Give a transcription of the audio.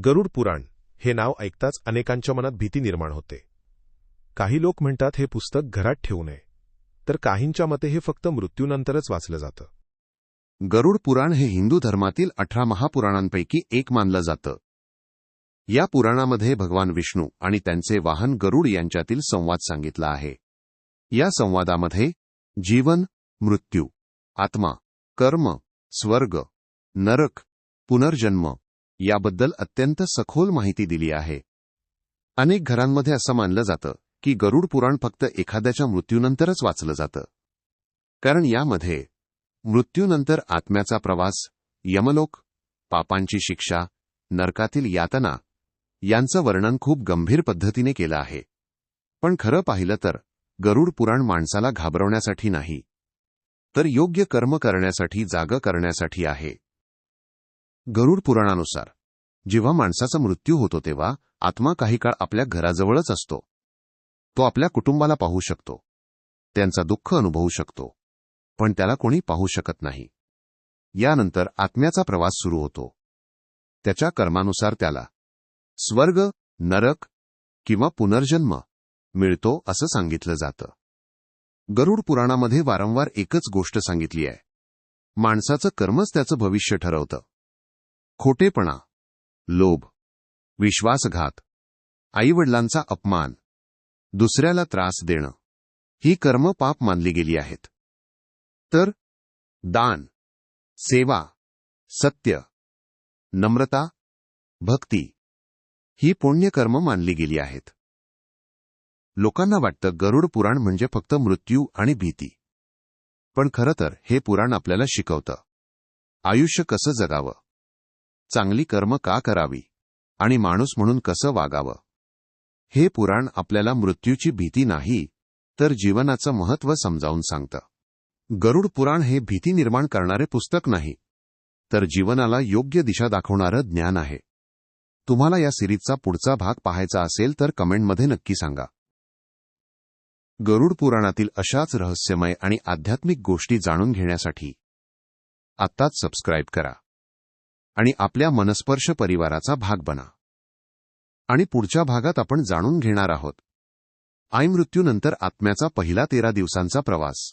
गरुड पुराण हे नाव ऐकताच अनेकांच्या मनात भीती निर्माण होते. काही लोक म्हणतात हे पुस्तक घरात ठेवू नये, तर काहींच्या मते हे फक्त मृत्यूनंतरच वाचलं जातं. गरुड पुराण हे हिंदू धर्मातील 18 महापुराणांपैकी एक मानलं जातं. या पुराणामध्ये भगवान विष्णू आणि त्यांचे वाहन गरुड यांच्यातील संवाद सांगितला आहे. या संवादामध्ये जीवन, मृत्यू, आत्मा, कर्म, स्वर्ग, नरक, पुनर्जन्म याबद्दल अत्यंत सखोल माहिती दिली आहे. अनेक घरांमध्ये असं मानलं जातं की गरुड पुराण फक्त एखाद्याच्या मृत्यूनंतरच वाचलं जातं, कारण यामध्ये मृत्यूनंतर आत्म्याचा प्रवास, यमलोक, पापांची शिक्षा, नरकातील यातना यांचं वर्णन खूप गंभीर पद्धतीने केलं आहे. पण खरं पाहिलं तर गरुड पुराण माणसाला घाबरवण्यासाठी नाही, तर योग्य कर्म करण्यासाठी जागं करण्यासाठी आहे. गरुड पुराणानुसार जेव्हा माणसाचा मृत्यू होतो तेव्हा आत्मा काही काळ आपल्या घराजवळच असतो. तो आपल्या कुटुंबाला पाहू शकतो, त्यांचा दुःख अनुभवू शकतो, पण त्याला कोणी पाहू शकत नाही. यानंतर आत्म्याचा प्रवास सुरू होतो. त्याच्या कर्मानुसार त्याला स्वर्ग, नरक किंवा पुनर्जन्म मिळतो असं सांगितलं जातं. गरुड पुराणामध्ये वारंवार एकच गोष्ट सांगितली आहे: माणसाचं कर्मच त्याचं भविष्य ठरवतं. खोटेपणा, लोभ, विश्वासघात, आईवडिलांचा अपमान, दुसऱ्याला त्रास देणं ही कर्म पाप मानली गेली आहेत. तर दान, सेवा, सत्य, नम्रता, भक्ती ही पुण्यकर्म मानली गेली आहेत. लोकांना वाटतं गरुड पुराण म्हणजे फक्त मृत्यू आणि भीती, पण खरं तर हे पुराण आपल्याला शिकवतं आयुष्य कसं जगावं, चांगली कर्म का करावी आणि माणूस म्हणून कसं वागावं. हे पुराण आपल्याला मृत्यूची भीती नाही, तर जीवनाचं महत्त्व समजावून सांगतं. गरुड पुराण हे भीती निर्माण करणारे पुस्तक नाही, तर जीवनाला योग्य दिशा दाखवणारं ज्ञान आहे. तुम्हाला या सिरीजचा पुढचा भाग पाहायचा असेल तर कमेंटमध्ये नक्की सांगा. गरुड पुराणातील अशाच रहस्यमय आणि आध्यात्मिक गोष्टी जाणून घेण्यासाठी आत्ताच सबस्क्राईब करा आणि आपल्या मनस्पर्श परिवाराचा भाग बना. आणि पुढच्या भागात आपण जाणून घेणार आहोत आई मृत्यूनंतर आत्म्याचा पहिला 13 दिवसांचा प्रवास.